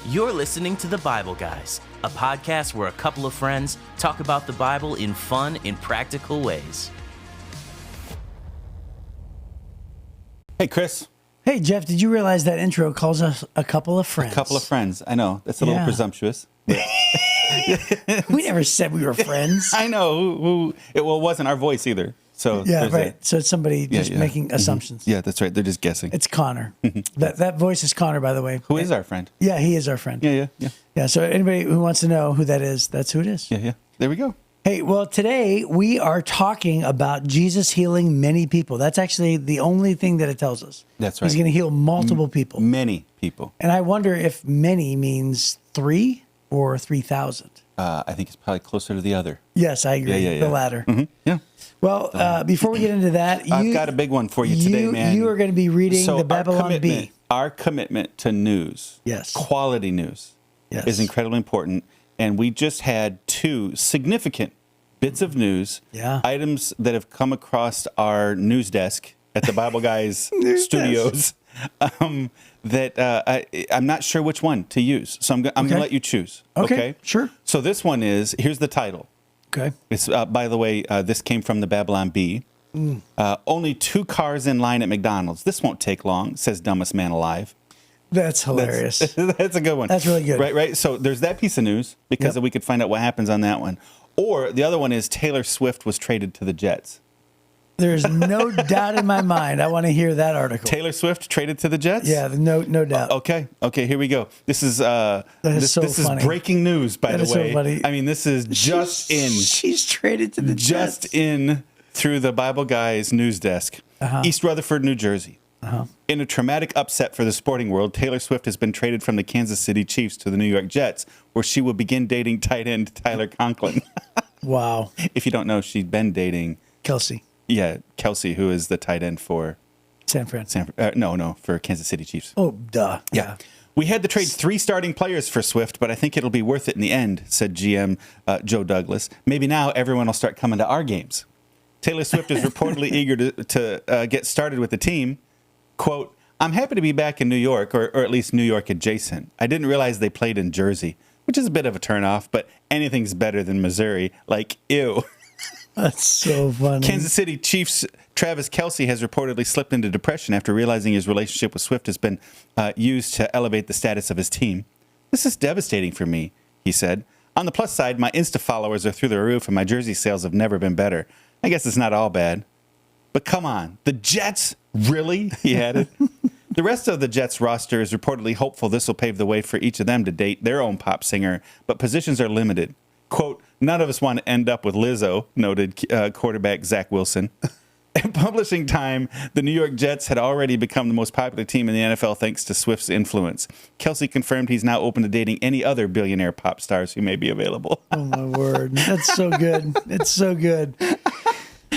You're listening to The Bible Guys, a podcast where a couple of friends talk about the Bible in fun and practical ways. Hey, Chris. Hey, Jeff, did you realize that intro calls us a couple of friends? A couple of friends. I know. That's a little presumptuous. We never said we were friends. I know. It wasn't our voice either. So yeah, right. So it's somebody just making assumptions. Yeah, that's right. They're just guessing. It's Connor. That voice is Connor, by the way. Who is our friend? Yeah, he is our friend. Yeah. So anybody who wants to know who that is, that's who it is. Yeah. There we go. Hey, well, today we are talking about Jesus healing many people. That's actually the only thing that it tells us. That's right. He's going to heal multiple people. Many people. And I wonder if many means 3 or 3,000. I think it's probably closer to the other. Yes, I agree. Yeah. The latter. Mm-hmm. Yeah. Well, before we get into that, I've got a big one for you today, man. You are going to be reading the Babylon Bee. Our commitment to news, quality news, is incredibly important. And we just had 2 significant bits of news, items that have come across our news desk at the Bible Guys studios that I'm not sure which one to use. So I'm going to let you choose. Okay, sure. So this one here's the title. Okay. It's, by the way, this came from the Babylon Bee. Only 2 cars in line at McDonald's. This won't take long, says dumbest man alive. That's hilarious. That's a good one. That's really good. Right. So there's that piece of news because we could find out what happens on that one. Or the other one is Taylor Swift was traded to the Jets. There's no doubt in my mind. I want to hear that article. Taylor Swift traded to the Jets? Yeah, no doubt. Okay, here we go. This is this is breaking news, by the way. So funny. I mean, this is just in. She's traded to the Jets. Just in through the Bible Guys news desk. East Rutherford, New Jersey. In a traumatic upset for the sporting world, Taylor Swift has been traded from the Kansas City Chiefs to the New York Jets, where she will begin dating tight end Tyler Conklin. Wow. If you don't know, she's been dating Kelsey. Yeah, Kelsey, who is the tight end for San Fran. For Kansas City Chiefs. Oh, duh. Yeah. We had to trade 3 starting players for Swift, but I think it'll be worth it in the end, said GM Joe Douglas. Maybe now everyone will start coming to our games. Taylor Swift is reportedly eager to get started with the team. Quote, I'm happy to be back in New York, or at least New York adjacent. I didn't realize they played in Jersey, which is a bit of a turnoff, but anything's better than Missouri. Like, ew. That's so funny. Kansas City Chiefs Travis Kelce has reportedly slipped into depression after realizing his relationship with Swift has been used to elevate the status of his team. This is devastating for me, he said. On the plus side, my Insta followers are through the roof and my jersey sales have never been better. I guess it's not all bad. But come on, the Jets? Really? He added. The rest of the Jets roster is reportedly hopeful this will pave the way for each of them to date their own pop singer, but positions are limited. Quote, none of us want to end up with Lizzo, noted quarterback Zach Wilson. At publishing time, the New York Jets had already become the most popular team in the NFL thanks to Swift's influence. Kelsey confirmed he's now open to dating any other billionaire pop stars who may be available. Oh, my word. That's so good. It's so good.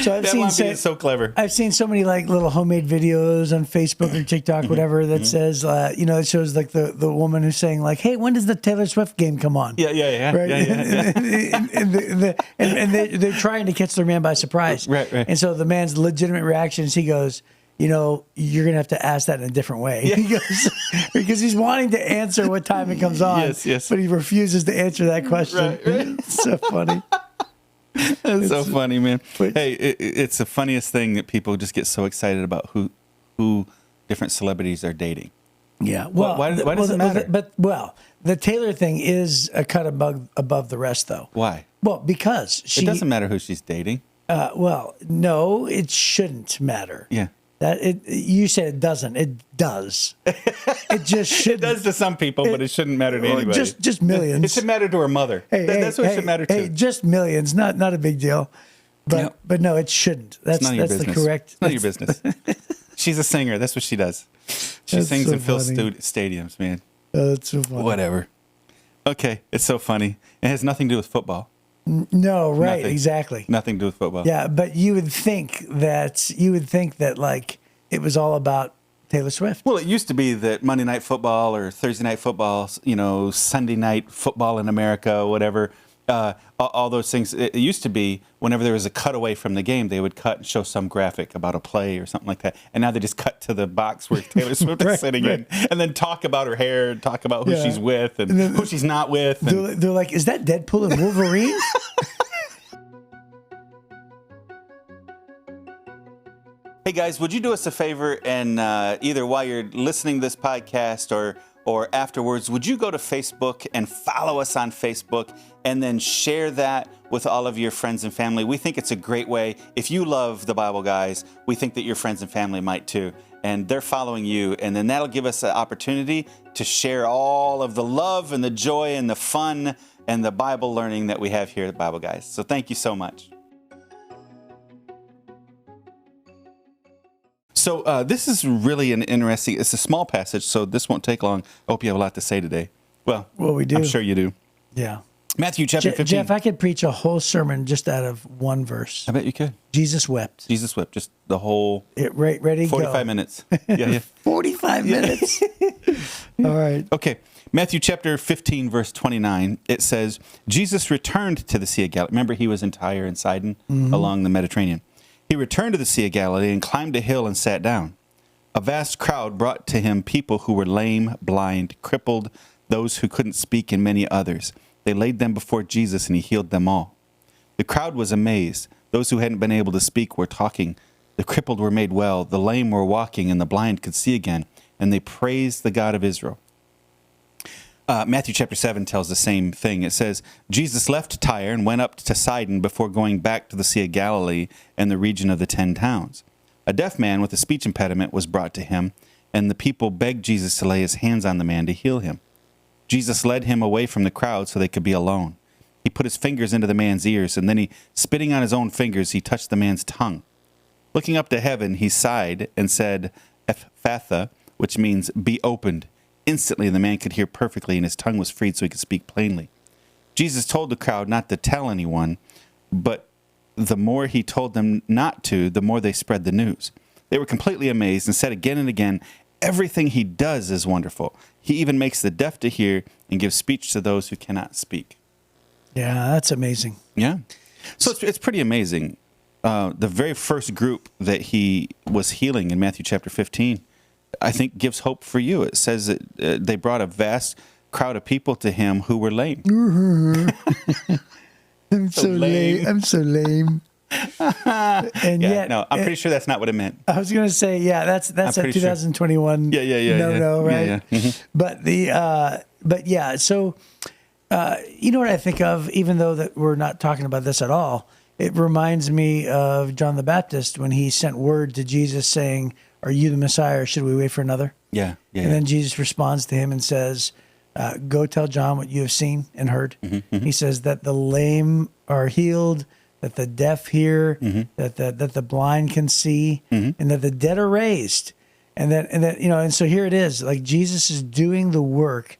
So It's so clever. I've seen so many like little homemade videos on Facebook or TikTok, whatever, that says, it shows like the woman who's saying like, "Hey, when does the Taylor Swift game come on?" Yeah. Right? Yeah. And they're trying to catch their man by surprise. Right. And so the man's legitimate reaction is he goes, you're going to have to ask that in a different way. Yeah. He goes, because he's wanting to answer what time it comes on. Yes. But he refuses to ansur that question. Right. It's so funny. That's so funny, man. Hey, it's the funniest thing that people just get so excited about who different celebrities are dating. Yeah. Well, why does it matter? But the Taylor thing is a cut above the rest, though. Why? Well, because it doesn't matter who she's dating. No, it shouldn't matter. Yeah. You said it doesn't. It does. It just shouldn't. It does to some people, but it shouldn't matter to anybody. Just millions. It should matter to her mother. That's what it should matter to. Hey, just millions. Not a big deal. But no, it shouldn't. That's the correct. It's none of your business. She's a singer. That's what she does. She sings and fills stadiums, man. Oh, that's so funny. Whatever. Okay, it's so funny. It has nothing to do with football. No, right, Nothing. Exactly. Nothing to do with football. Yeah, but you would think that like it was all about Taylor Swift. Well, it used to be that Monday Night Football or Thursday Night Football, Sunday Night Football in America, whatever, all those things. It used to be whenever there was a cutaway from the game, they would cut and show some graphic about a play or something like that. And now they just cut to the box where Taylor Swift is sitting in, and then talk about her hair, and talk about who she's with and then, who she's not with. And they're like, is that Deadpool and Wolverine? Hey guys, would you do us a favor and either while you're listening to this podcast or afterwards, would you go to Facebook and follow us on Facebook and then share that with all of your friends and family? We think it's a great way. If you love the Bible Guys, we think that your friends and family might too. And they're following you, and then that'll give us an opportunity to share all of the love and the joy and the fun and the Bible learning that we have here at Bible Guys. So thank you so much. So this is really an interesting, it's a small passage, so this won't take long. I hope you have a lot to say today. Well, we do. I'm sure you do. Yeah. Matthew chapter 15. Jeff, I could preach a whole sermon just out of one verse. I bet you could. Jesus wept. Jesus wept, just the whole ready 45 minutes. Yeah. 45 minutes. All right. Okay. Matthew chapter 15, verse 29, it says, Jesus returned to the Sea of Galilee. Remember, he was in Tyre and Sidon along the Mediterranean. He returned to the Sea of Galilee and climbed a hill and sat down. A vast crowd brought to him people who were lame, blind, crippled, those who couldn't speak, and many others. They laid them before Jesus, and he healed them all. The crowd was amazed. Those who hadn't been able to speak were talking. The crippled were made well. The lame were walking, and the blind could see again. And they praised the God of Israel. Matthew chapter 7 tells the same thing. It says, Jesus left Tyre and went up to Sidon before going back to the Sea of Galilee and the region of the 10 towns. A deaf man with a speech impediment was brought to him, and the people begged Jesus to lay his hands on the man to heal him. Jesus led him away from the crowd so they could be alone. He put his fingers into the man's ears, and then spitting on his own fingers, he touched the man's tongue. Looking up to heaven, he sighed and said, Ephphatha, which means be opened. Instantly, the man could hear perfectly, and his tongue was freed so he could speak plainly. Jesus told the crowd not to tell anyone, but the more he told them not to, the more they spread the news. They were completely amazed and said again and again, everything he does is wonderful. He even makes the deaf to hear and gives speech to those who cannot speak. Yeah, that's amazing. Yeah. So it's pretty amazing. The very first group that he was healing in Matthew chapter 15, I think gives hope for you. It says that they brought a vast crowd of people to him who were lame. I'm so lame. I'm so lame. And yeah, yet, no, I'm pretty sure that's not what it meant. I was going to say, yeah, that's a 2021. Sure. Yeah. No, right? Yeah. Mm-hmm. But yeah. So, you know what I think of, even though that we're not talking about this at all, it reminds me of John the Baptist when he sent word to Jesus saying, "Are you the Messiah, or should we wait for another?" Yeah. And then Jesus responds to him and says, "Go tell John what you have seen and heard." Mm-hmm. He says that the lame are healed, that the deaf hear, that the blind can see, and that the dead are raised, and that and so here it is, like Jesus is doing the work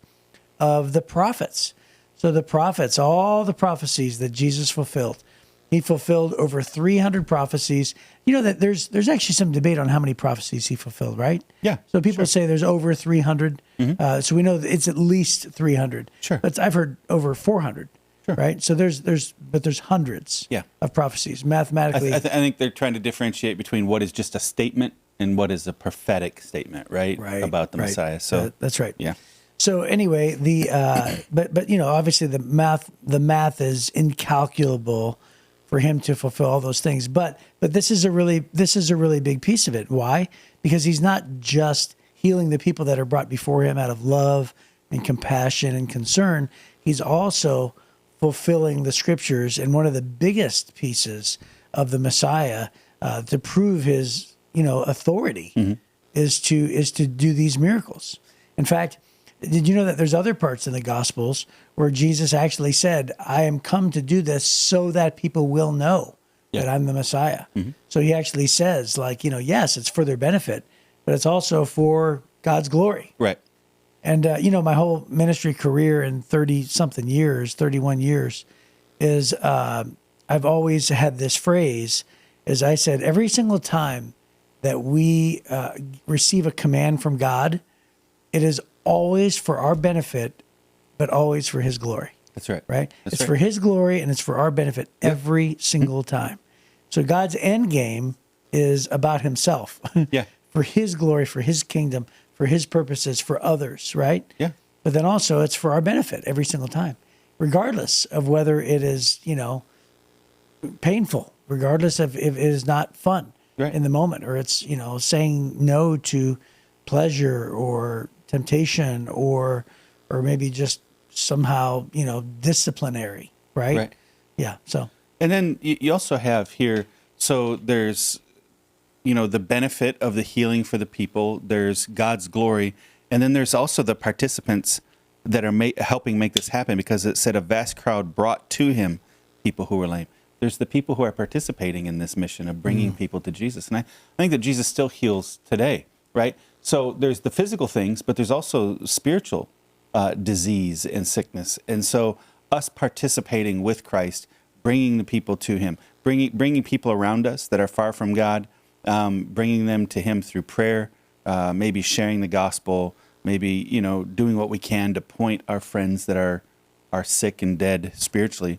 of the prophets. So the prophets, all the prophecies that Jesus fulfilled, he fulfilled over 300 prophecies. You know that there's actually some debate on how many prophecies he fulfilled, right? Yeah. So people say there's over 300. So we know that it's at least 300. Sure. But I've heard over 400. Sure. Right. So there's hundreds. Of prophecies mathematically. I think they're trying to differentiate between what is just a statement and what is a prophetic statement, right? About the Messiah. So that's right. Yeah. So anyway, but obviously the math is incalculable for him to fulfill all those things. But this is a really big piece of it. Why? Because he's not just healing the people that are brought before him out of love and compassion and concern. He's also fulfilling the scriptures. And one of the biggest pieces of the Messiah to prove his authority is to do these miracles. In fact, did you know that there's other parts in the Gospels where Jesus actually said, "I am come to do this so that people will know that I'm the Messiah." So he actually says, yes, it's for their benefit, but it's also for God's glory. Right. And, my whole ministry career in 31 years, is I've always had this phrase, as I said, every single time that we receive a command from God, it is always for our benefit, but always for his glory. That's right. Right? That's It's right. for his glory and it's for our benefit every single time. So God's end game is about himself. Yeah. For his glory, for his kingdom, for his purposes, for others, right? Yeah. But then also it's for our benefit every single time, regardless of whether it is, painful, regardless of if it is not fun Right. in the moment, or it's, saying no to pleasure or temptation or maybe just somehow, disciplinary, right? Right. Yeah. So, And then you also have here, so there's, the benefit of the healing for the people. There's God's glory. And then there's also the participants that are helping make this happen, because it said a vast crowd brought to him people who were lame. There's the people who are participating in this mission of bringing people to Jesus. And I think that Jesus still heals today, right? So there's the physical things, but there's also spiritual disease and sickness. And so us participating with Christ, bringing the people to him, bringing people around us that are far from God, bringing them to him through prayer, maybe sharing the gospel, maybe, doing what we can to point our friends that are sick and dead spiritually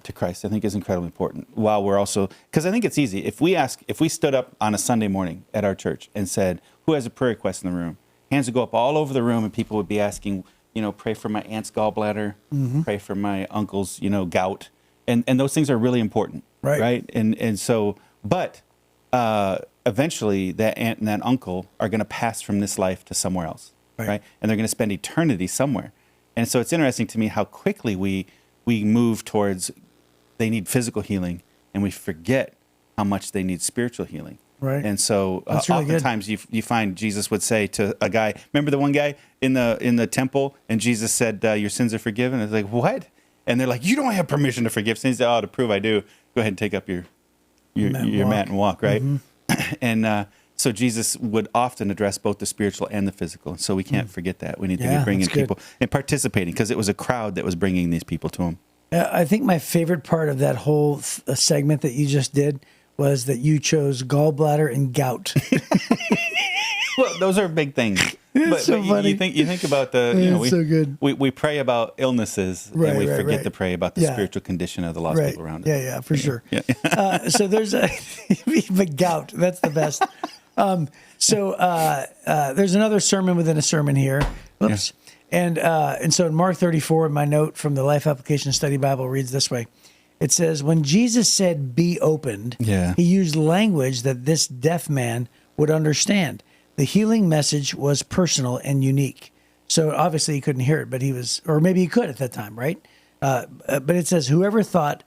to Christ, I think is incredibly important. While we're also, because I think it's easy. If we stood up on a Sunday morning at our church and said, who has a prayer request in the room? Hands would go up all over the room and people would be asking, pray for my aunt's gallbladder, pray for my uncle's, gout. And those things are really important. Right. And so, but eventually that aunt and that uncle are going to pass from this life to somewhere else. Right. And they're going to spend eternity somewhere. And so it's interesting to me how quickly we move towards they need physical healing and we forget how much they need spiritual healing. Right. And so really oftentimes you find Jesus would say to a guy, remember the one guy in the temple, and Jesus said, your sins are forgiven? And it's like, what? And they're like, you don't have permission to forgive sins. Oh, to prove I do, go ahead and take up your mat and walk, right? And so Jesus would often address both the spiritual and the physical. So we can't forget that. We need to be bringing people and participating, because it was a crowd that was bringing these people to him. I think my favorite part of that whole segment that you just did was that you chose gallbladder and gout. Well, those are big things. But so funny. You think about the, it's so good. We pray about illnesses and we forget to pray about the spiritual condition of the lost people around us. Yeah, for sure. So there's the gout. That's the best. There's another sermon within a sermon here. Oops. Yeah. And so in Mark 34, my note from the Life Application Study Bible reads this way. It says, when Jesus said, be opened, he used language that this deaf man would understand. The healing message was personal and unique. So obviously he couldn't hear it, but he was, or maybe he could at that time, right? But it says, whoever thought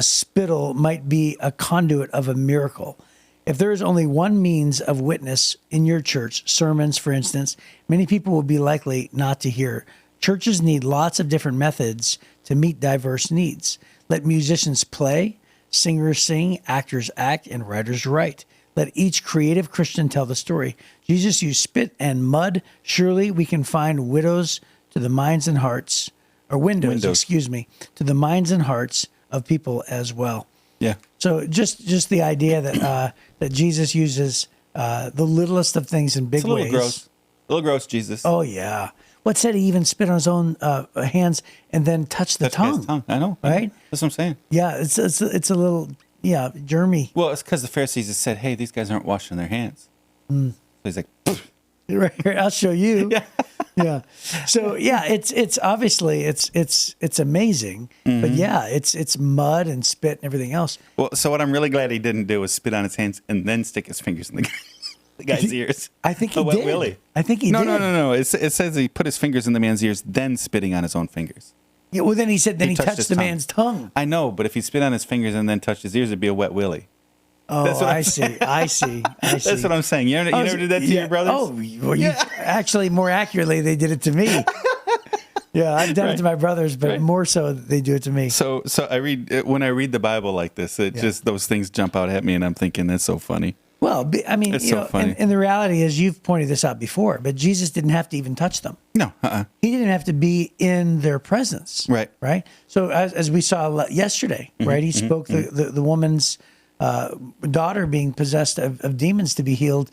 spittle might be a conduit of a miracle. If there is only one means of witness in your church, sermons, for instance, many people will be likely not to hear. Churches need lots of different methods to meet diverse needs. Let musicians play, singers sing, actors act, and writers write. Let each creative Christian tell the story. Jesus used spit and mud. Surely we can find windows to the minds and hearts to the minds and hearts of people as well. Yeah. So just the idea that that Jesus uses the littlest of things in big ways. A little gross, Jesus. Oh yeah. What said he even spit on his own hands and then touched the tongue? I know. Right? That's what I'm saying. Yeah, it's a little germy. Well, it's because the Pharisees had said, "Hey, these guys aren't washing their hands." So he's like, "Right here, I'll show you." Yeah. So it's obviously it's amazing, but it's mud and spit and everything else. Well, so what I'm really glad he didn't do was spit on his hands and then stick his fingers in the guy's ears. I think he did. Willie. I think he did. No. It says he put his fingers in the man's ears, then spitting on his own fingers. Yeah. Well, then he said he touched the man's tongue. I know, but if he spit on his fingers and then touched his ears, it'd be a wet willy. Oh, I see. That's what I'm saying. You never did that to your brothers? Oh, well, actually, more accurately, they did it to me. Yeah, I've done it to my brothers, but more so, they do it to me. So when I read the Bible like this, just those things jump out at me, and I'm thinking that's so funny. Well, I mean, it's so funny. And the reality is, you've pointed this out before, but Jesus didn't have to even touch them. No, He didn't have to be in their presence. Right. So as we saw yesterday, right, he spoke the woman's daughter being possessed of demons to be healed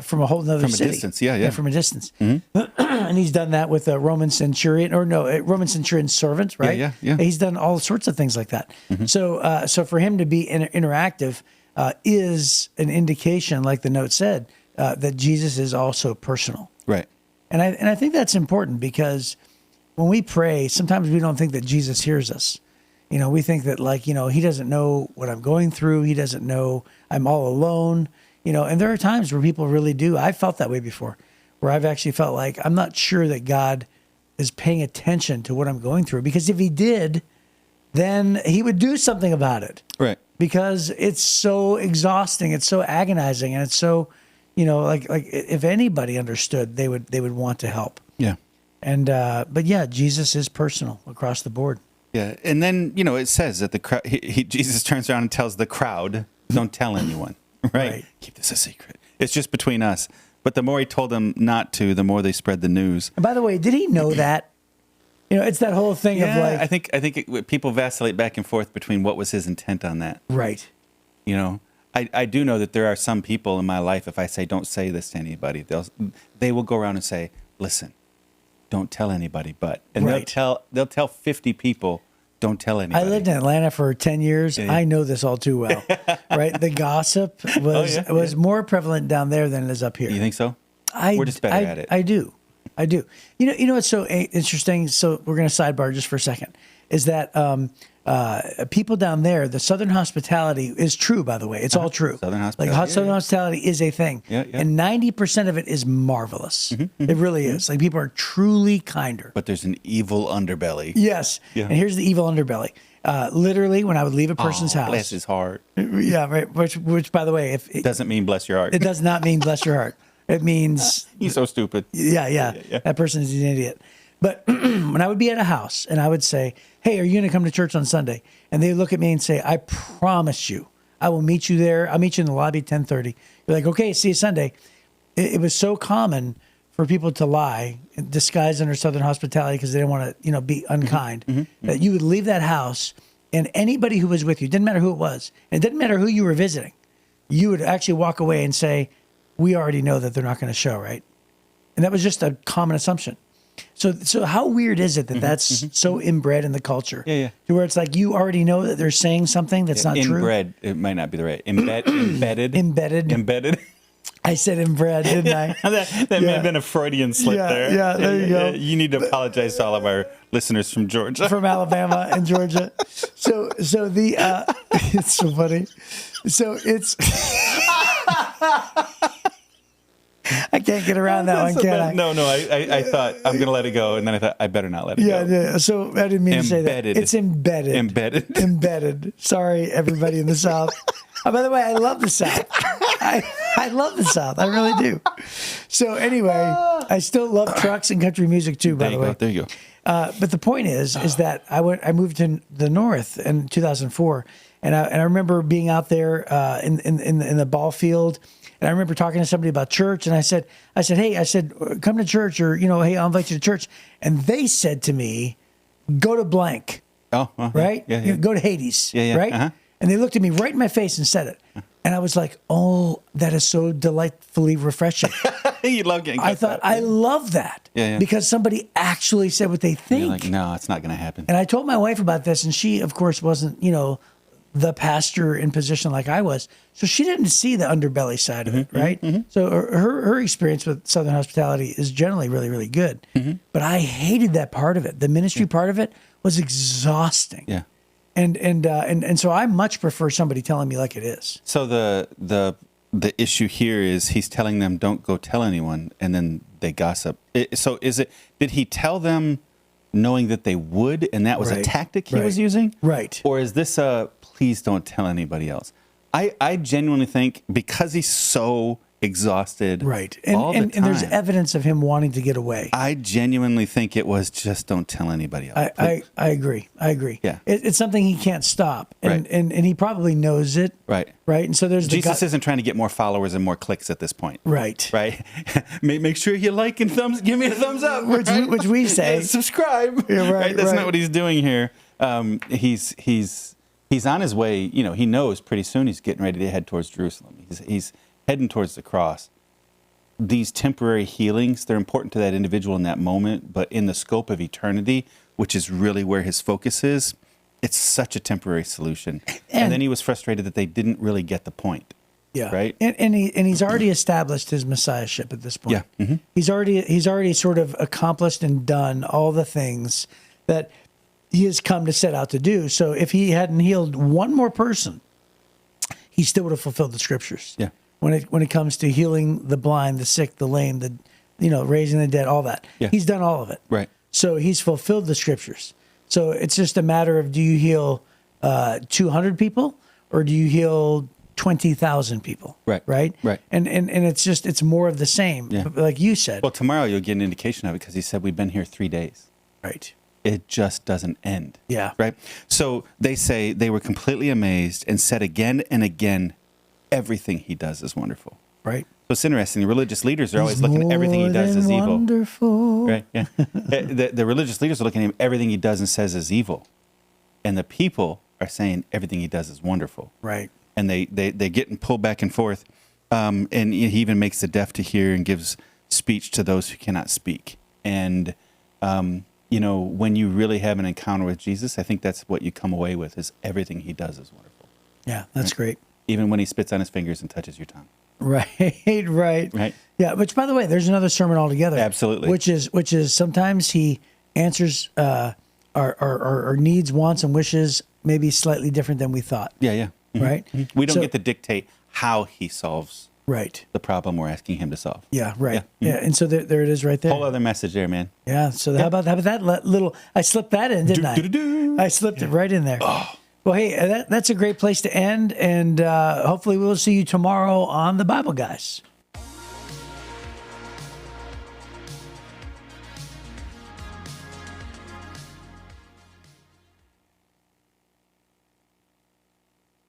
from a whole nother From a city. distance, yeah. From a distance. And he's done that with a Roman centurion, Roman centurion's servant, right? Yeah. He's done all sorts of things like that. So for him to be interactive is an indication, like the note said, that Jesus is also personal. Right. And I think that's important because when we pray, sometimes we don't think that Jesus hears us. We think that he doesn't know what I'm going through. He doesn't know I'm all alone. And there are times where people really do. I've felt that way before, where I've actually felt like I'm not sure that God is paying attention to what I'm going through, because if he did, then he would do something about it. Right. Because it's so exhausting, it's so agonizing, and it's so, like if anybody understood, they would want to help. Yeah. And but yeah, Jesus is personal across the board. Yeah. And then, it says that the crowd, Jesus turns around and tells the crowd, don't tell anyone, right? Keep this a secret. It's just between us. But the more he told them not to, the more they spread the news. And by the way, did he know that? It's that whole thing of like, I think people vacillate back and forth between what was his intent on that. Right. I do know that there are some people in my life, if I say, don't say this to anybody, they will go around and say, listen, don't tell anybody, and they'll tell 50 people, don't tell anybody. I lived in Atlanta for 10 years. Yeah. I know this all too well, right? The gossip was more prevalent down there than it is up here. You think so? We're just better at it. I do. What's so interesting? So we're going to sidebar just for a second. Is that people down there, the Southern hospitality is true, by the way. It's all true. Southern hospitality. Southern hospitality is a thing. Yeah. And 90% of it is marvelous. It really is. Like, people are truly kinder. But there's an evil underbelly. Yes. Yeah. And here's the evil underbelly. Literally, when I would leave a person's house. Bless his heart. Yeah, right. Which, by the way, it doesn't mean bless your heart. It does not mean bless your heart. It means he's so stupid. Yeah. That person is an idiot. But when I would be at a house and I would say, hey, are you going to come to church on Sunday? And they would look at me and say, I promise you, I will meet you there. I'll meet you in the lobby at 10:30. You're like, okay, see you Sunday. It was so common for people to lie, disguised under Southern hospitality because they didn't want to, be unkind, that you would leave that house and anybody who was with you, didn't matter who it was, and it didn't matter who you were visiting, you would actually walk away and say, we already know that they're not going to show, right? And that was just a common assumption. So how weird is it that that's so inbred in the culture? Yeah. To where it's like you already know that they're saying something that's not true. Inbred, it might not be the right. Embedded. Embedded. I said inbred, didn't I? that may have been a Freudian slip there. Yeah, there you go. You need to apologize to all of our listeners from Georgia. From Alabama and Georgia. So the it's so funny. So it's I can't get around that one, can I? No. I thought I'm going to let it go, and then I thought I better not let it go. Yeah. So I didn't mean to say that. It's embedded. Embedded. Sorry, everybody in the South. Oh, by the way, I love the South. I love the South. I really do. So anyway, I still love trucks and country music too. By the way, there you go. But the point is that I moved to the North in 2004, and I remember being out there in the ball field. And I remember talking to somebody about church, and I said, hey, come to church, or, hey, I'll invite you to church. And they said to me, go to blank. Oh, right? Yeah. Go to Hades. Yeah. Right? Uh-huh. And they looked at me right in my face and said it. And I was like, oh, that is so delightfully refreshing. You love getting I thought, I love that. Yeah. Because somebody actually said what they think. You're like, no, it's not going to happen. And I told my wife about this, and she, of course, wasn't, the pastor in position like I was. So she didn't see the underbelly side of it, right? So her experience with Southern hospitality is generally really, really good. But I hated that part of it. The ministry part of it was exhausting. Yeah. And so I much prefer somebody telling me like it is. So the issue here is he's telling them don't go tell anyone, and then they gossip. Did he tell them knowing that they would, and that was a tactic he was using? Right. Or is this a please don't tell anybody else? I genuinely think because he's so exhausted all the time. And there's evidence of him wanting to get away. I genuinely think it was just don't tell anybody else. I agree. Yeah. It's something he can't stop. And he probably knows it. Right. And so there's Jesus isn't trying to get more followers and more clicks at this point. Right. Make sure you like and give me a thumbs up. Which we say. Subscribe. Yeah, right. That's not what he's doing here. He's on his way. He knows pretty soon he's getting ready to head towards Jerusalem. He's heading towards the cross. these temporary healings, they're important to that individual in that moment, but in the scope of eternity, which is really where his focus is, it's such a temporary solution. And then he was frustrated that they didn't really get the point. Yeah. Right. And he's already established his messiahship at this point. Yeah. Mm-hmm. He's already sort of accomplished and done all the things that he has come to set out to do. So if he hadn't healed one more person, he still would have fulfilled the scriptures. Yeah. When it comes to healing the blind, the sick, the lame, raising the dead, all that. Yeah. He's done all of it. Right. So he's fulfilled the scriptures. So it's just a matter of, do you heal 200 people or do you heal 20,000 people? Right. Right. Right. And it's more of the same. Yeah. Like you said. Well, tomorrow you'll get an indication of it because he said we've been here 3 days. Right. It just doesn't end. Yeah. Right. So they say they were completely amazed and said again and again, everything he does is wonderful. Right. So it's interesting. The religious leaders are always looking at everything he does as evil. Wonderful. Right. Yeah. The religious leaders are looking at him, everything he does and says is evil. And the people are saying everything he does is wonderful. Right. And they get pulled back and forth. And he even makes the deaf to hear and gives speech to those who cannot speak. And, when you really have an encounter with Jesus, I think that's what you come away with is everything he does is wonderful. Yeah, that's great. Even when he spits on his fingers and touches your tongue. Right. Yeah, which, by the way, there's another sermon altogether. Absolutely. Which is sometimes he answers our needs, wants, and wishes maybe slightly different than we thought. Yeah. Mm-hmm. Right? Mm-hmm. We don't get to dictate how he solves the problem we're asking him to solve. Yeah, right. Yeah. Yeah. And so there it is right there. Whole other message there, man. Yeah. So how about that little, I slipped that in, didn't I? I slipped it right in there. Oh. Well, hey, that's a great place to end. And hopefully we'll see you tomorrow on the Bible Guys.